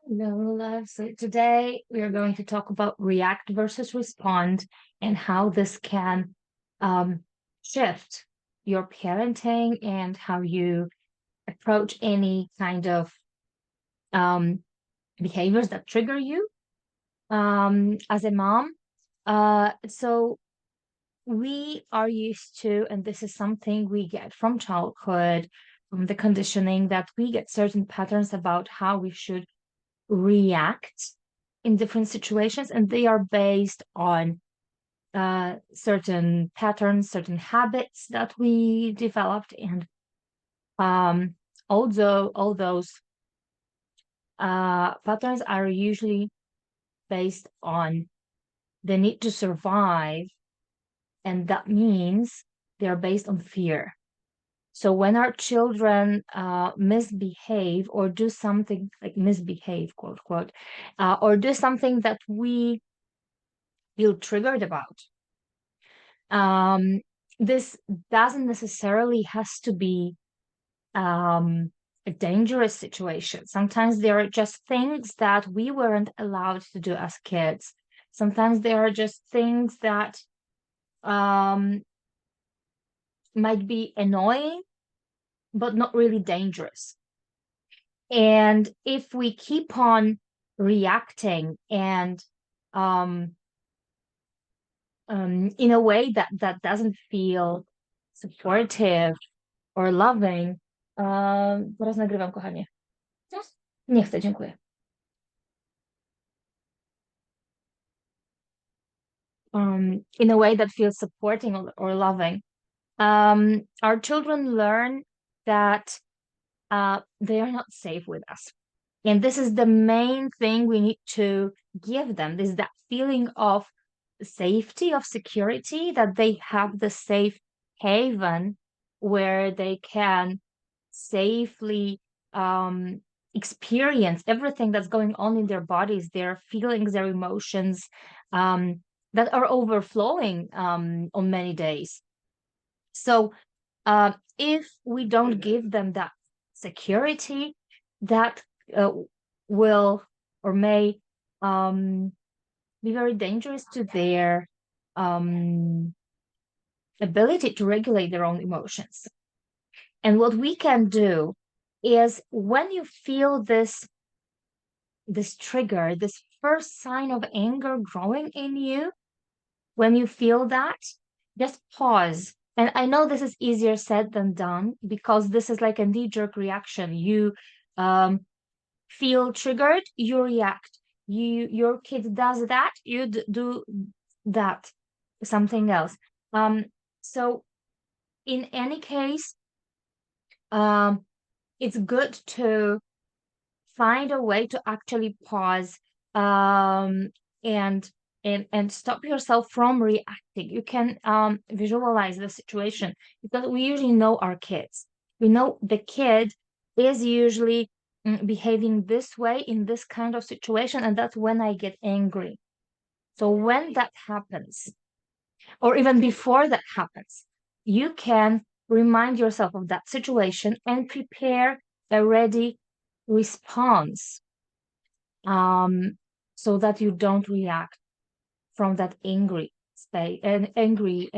No, love. So today we are going to talk about react versus respond and how this can um, shift your parenting and how you approach any kind of um, behaviors that trigger you as a mom. So we are used to, and this is something we get from childhood, from the conditioning, that we get certain patterns about how we should react in different situations, and they are based on certain patterns, certain habits that we developed, and um, although all those patterns are usually based on the need to survive, and that means they are based on fear. So when our children misbehave or do something like misbehave, quote, quote, or do something that we feel triggered about, um, this doesn't necessarily has to be a dangerous situation. Sometimes there are just things that we weren't allowed to do as kids. Sometimes there are just things that um, might be annoying, but not really dangerous. And if we keep on reacting and um, in a way that doesn't feel supportive or loving, teraz nagrywam, kochanie. Nie chcę, dziękuję. In a way that feels supporting or loving, our children learn that they are not safe with us. And this is the main thing we need to give them. This is that feeling of safety, of security, that they have the safe haven where they can safely experience everything that's going on in their bodies, their feelings, their emotions that are overflowing on many days. So if we don't give them that security, that will or may be very dangerous to their um, ability to regulate their own emotions. And what we can do is when you feel this trigger, this first sign of anger growing in you, when you feel that, just pause. And I know this is easier said than done because this is like a knee-jerk reaction. You um, feel triggered, you react. Your kid does that, you do that, something else. So in any case, um, it's good to find a way to actually pause um, and and stop yourself from reacting. You can visualize the situation because we usually know our kids. We know the kid is usually behaving this way in this kind of situation, and that's when I get angry. So when that happens, or even before that happens, you can remind yourself of that situation and prepare a ready response so that you don't react from that angry space and angry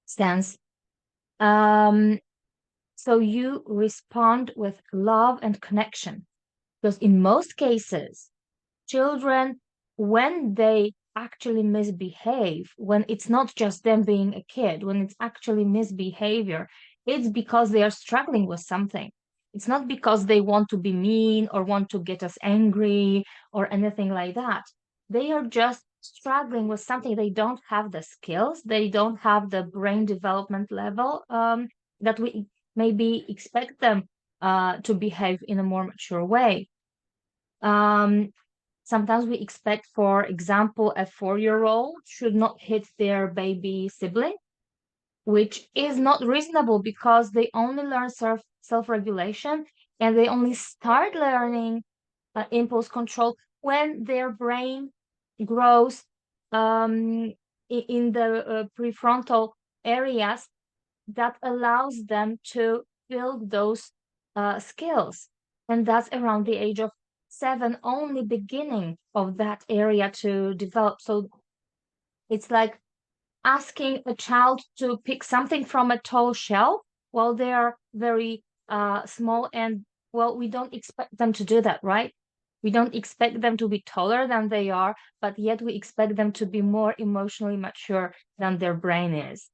stance. Um, so you respond with love and connection. Because in most cases, children, when they actually misbehave, when it's not just them being a kid, when it's actually misbehavior, it's because they are struggling with something. It's not because they want to be mean or want to get us angry or anything like that. They are just struggling with something. They don't have the skills, they don't have the brain development level that we maybe expect them to behave in a more mature way. Um, Sometimes we expect, for example, a 4-year-old should not hit their baby sibling, which is not reasonable because they only learn self-regulation and they only start learning impulse control when their brain grows in the prefrontal areas that allows them to build those skills. And that's around the age of 7, only beginning of that area to develop. So it's like asking a child to pick something from a tall shelf while they are very small. And well, we don't expect them to do that, right? We don't expect them to be taller than they are, but yet we expect them to be more emotionally mature than their brain is.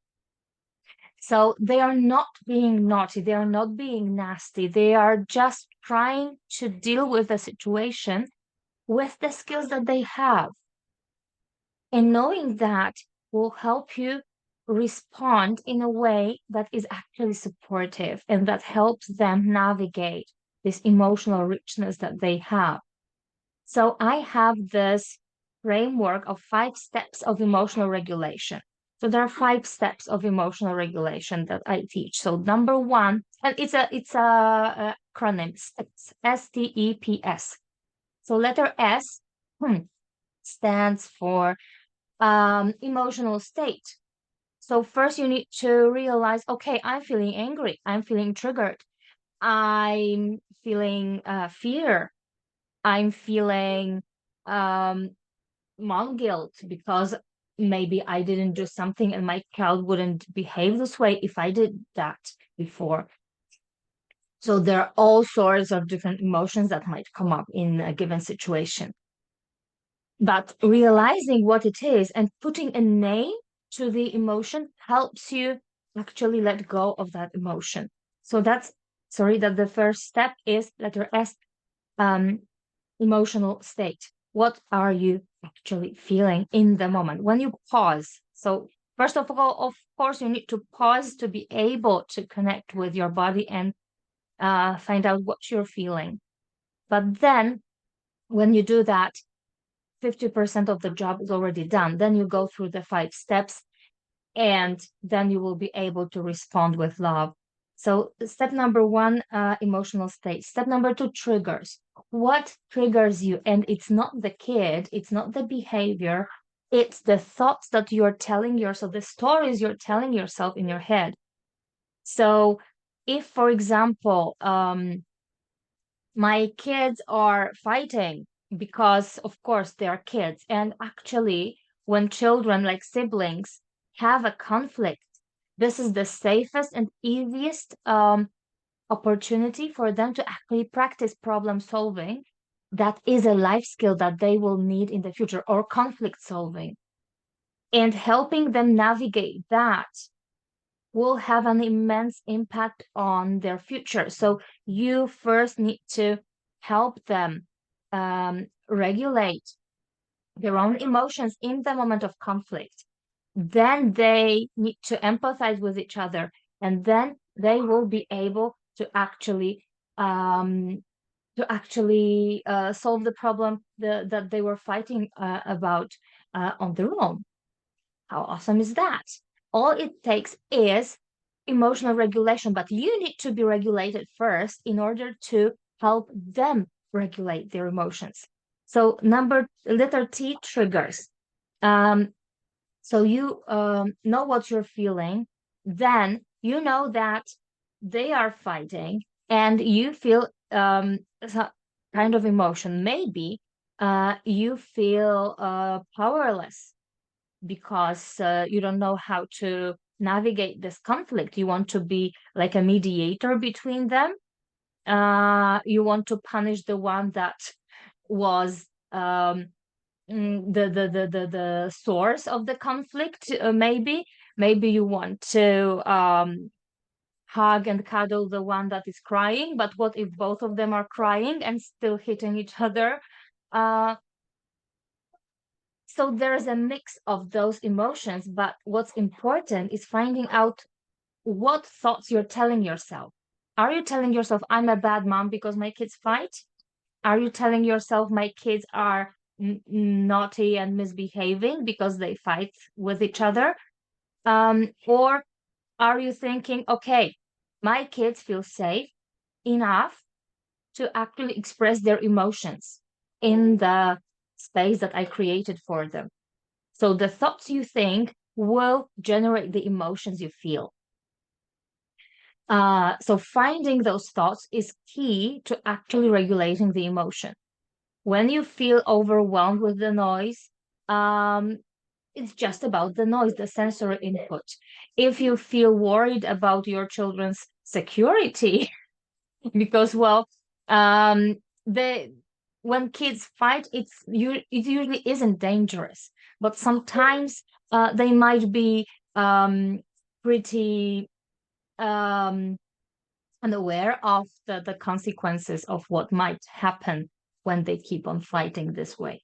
So they are not being naughty, they are not being nasty, they are just trying to deal with the situation with the skills that they have. And knowing that will help you respond in a way that is actually supportive and that helps them navigate this emotional richness that they have. So I have this framework of 5 steps of emotional regulation. So there are 5 steps of emotional regulation that I teach. So number one, and it's a acronym, STEPS, STEPS. So letter S stands for emotional state. So first you need to realize, okay, I'm feeling angry, I'm feeling triggered, I'm feeling fear, I'm feeling um, mom guilt because maybe I didn't do something and my child wouldn't behave this way if I did that before. So there are all sorts of different emotions that might come up in a given situation. But realizing what it is and putting a name to the emotion helps you actually let go of that emotion. So that the first step is letter S, um, emotional state. What are you actually feeling in the moment when you pause? So first of all, of course, you need to pause to be able to connect with your body and find out what you're feeling. But then when you do that, 50% of the job is already done. Then you go through the 5 steps and then you will be able to respond with love. So step number one, emotional state. Step number two, triggers. What triggers you? And it's not the kid, it's not the behavior, it's the thoughts that you're telling yourself, the stories you're telling yourself in your head. So if, for example, my kids are fighting because, of course, they are kids. And actually, when children, like siblings, have a conflict, this is the safest and easiest opportunity for them to actually practice problem solving. That is a life skill that they will need in the future, or conflict solving. And helping them navigate that will have an immense impact on their future. So you first need to help them regulate their own emotions in the moment of conflict. Then they need to empathize with each other, and then they will be able to actually solve the problem that they were fighting about on their own. How awesome is that? All it takes is emotional regulation, but you need to be regulated first in order to help them regulate their emotions. So letter T, triggers. So you know what you're feeling, then you know that they are fighting and you feel kind of emotion. Maybe you feel powerless because you don't know how to navigate this conflict. You want to be like a mediator between them. You want to punish the one that was the source of the conflict. Maybe you want to hug and cuddle the one that is crying. But what if both of them are crying and still hitting each other? Uh, So there's a mix of those emotions, but what's important is finding out what thoughts you're telling yourself. Are you telling yourself, I'm a bad mom because my kids fight? Are you telling yourself, my kids are naughty and misbehaving because they fight with each other? Or are you thinking, okay, my kids feel safe enough to actually express their emotions in the space that I created for them? So the thoughts you think will generate the emotions you feel. So finding those thoughts is key to actually regulating the emotion. When you feel overwhelmed with the noise, it's just about the noise, the sensory input. If you feel worried about your children's security, because well, the when kids fight, it usually isn't dangerous, but sometimes they might be pretty um unaware of the consequences of what might happen when they keep on fighting this way.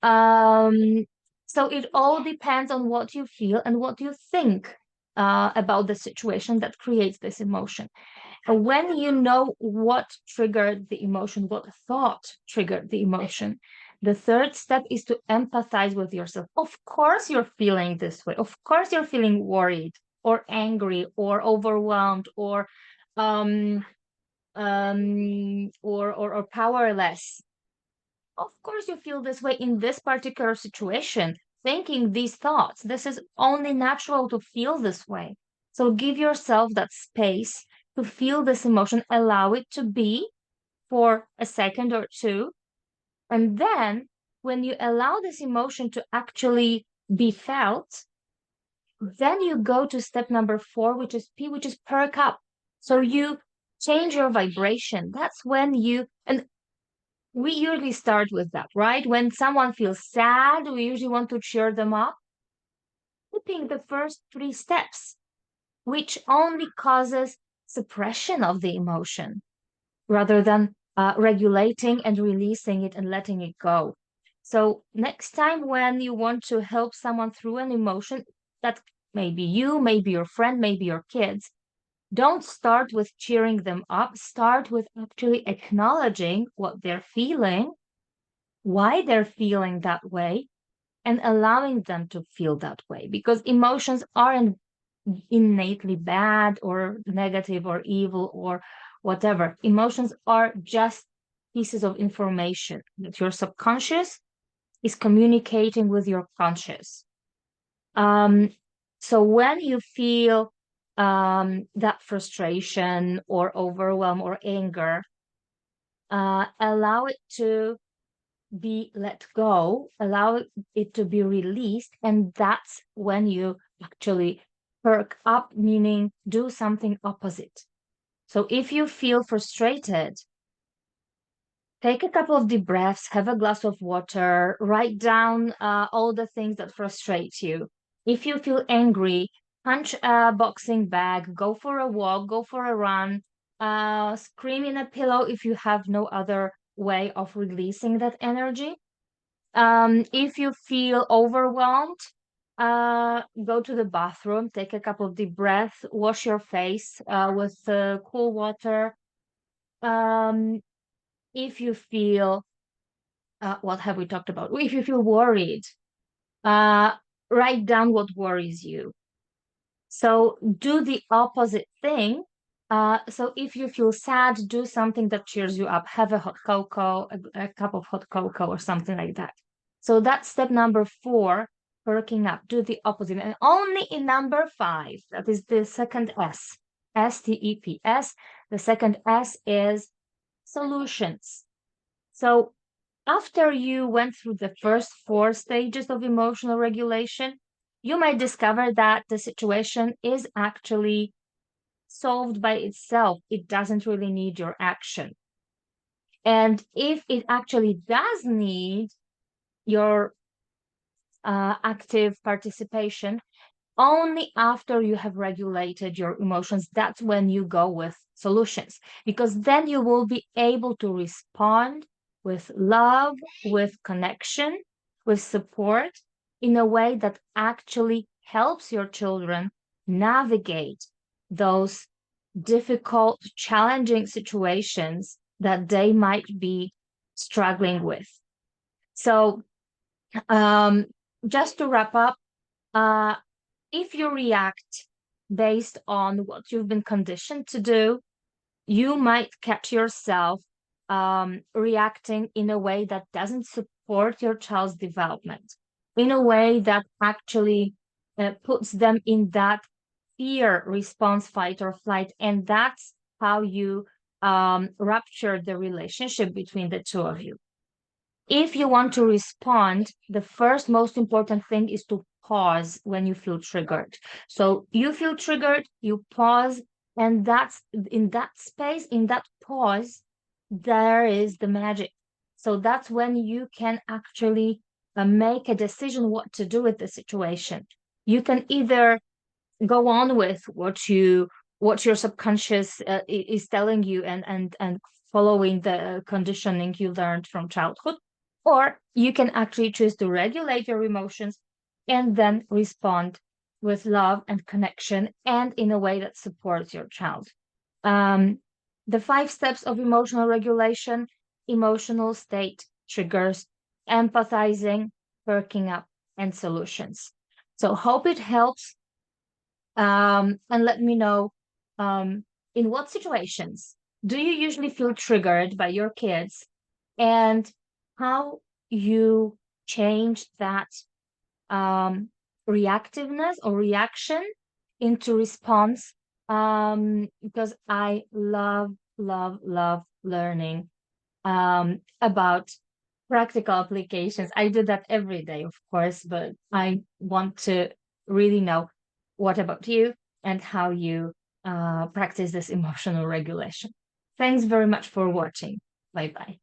Um, so it all depends on what you feel and what you think about the situation that creates this emotion. And when you know what triggered the emotion, what thought triggered the emotion, the third step is to empathize with yourself. Of course, you're feeling this way. Of course, you're feeling worried or angry or overwhelmed um, or powerless. Of course, you feel this way in this particular situation, thinking these thoughts. This is only natural to feel this way. So give yourself that space to feel this emotion, allow it to be for a second or two. And then when you allow this emotion to actually be felt, then you go to step number 4, which is P, which is perk up. So you change your vibration. That's when and we usually start with that, right? When someone feels sad, we usually want to cheer them up. Skipping the first 3 steps, which only causes suppression of the emotion rather than regulating and releasing it and letting it go. So next time when you want to help someone through an emotion, that maybe you, maybe your friend, maybe your kids, don't start with cheering them up. Start with actually acknowledging what they're feeling, why they're feeling that way, and allowing them to feel that way, because emotions aren't innately bad or negative or evil or whatever. Emotions are just pieces of information that your subconscious is communicating with your conscious. Um, so when you feel that frustration or overwhelm or anger, allow it to be let go, allow it to be released, and that's when you actually perk up, meaning do something opposite. So if you feel frustrated, take a couple of deep breaths, have a glass of water, write down all the things that frustrate you. If you feel angry, punch a boxing bag, go for a walk, go for a run, scream in a pillow if you have no other way of releasing that energy. If you feel overwhelmed, go to the bathroom, take a couple of deep breaths, wash your face with cool water. Um, if you feel, what have we talked about? If you feel worried, uh, write down what worries you. So do the opposite thing. So if you feel sad, do something that cheers you up. Have a hot cocoa, a cup of hot cocoa or something like that. So that's step number 4, perking up. Do the opposite. And only in number 5, that is the second S, STEPS. The second S is solutions. So after you went through the first 4 stages of emotional regulation, you might discover that the situation is actually solved by itself. It doesn't really need your action. And if it actually does need your active participation, only after you have regulated your emotions, that's when you go with solutions, because then you will be able to respond with love, with connection, with support in a way that actually helps your children navigate those difficult, challenging situations that they might be struggling with. So, um, just to wrap up, uh, if you react based on what you've been conditioned to do, you might catch yourself reacting in a way that doesn't support your child's development, in a way that actually puts them in that fear response, fight or flight, and that's how you rupture the relationship between the two of you. If you want to respond, the first most important thing is to pause when you feel triggered. So you feel triggered, you pause, and that's in that space, in that pause, there is the magic. So that's when you can actually make a decision what to do with the situation. You can either go on with what your subconscious is telling you, and following the conditioning you learned from childhood, or you can actually choose to regulate your emotions and then respond with love and connection and in a way that supports your child. um, the 5 steps of emotional regulation: emotional state, triggers, empathizing, perking up, and solutions. So hope it helps. And let me know, um, in what situations do you usually feel triggered by your kids, and how you change that reactiveness or reaction into response. Because I love learning about practical applications. I do that every day, of course, but I want to really know what about you and how you practice this emotional regulation. Thanks very much for watching. Bye bye.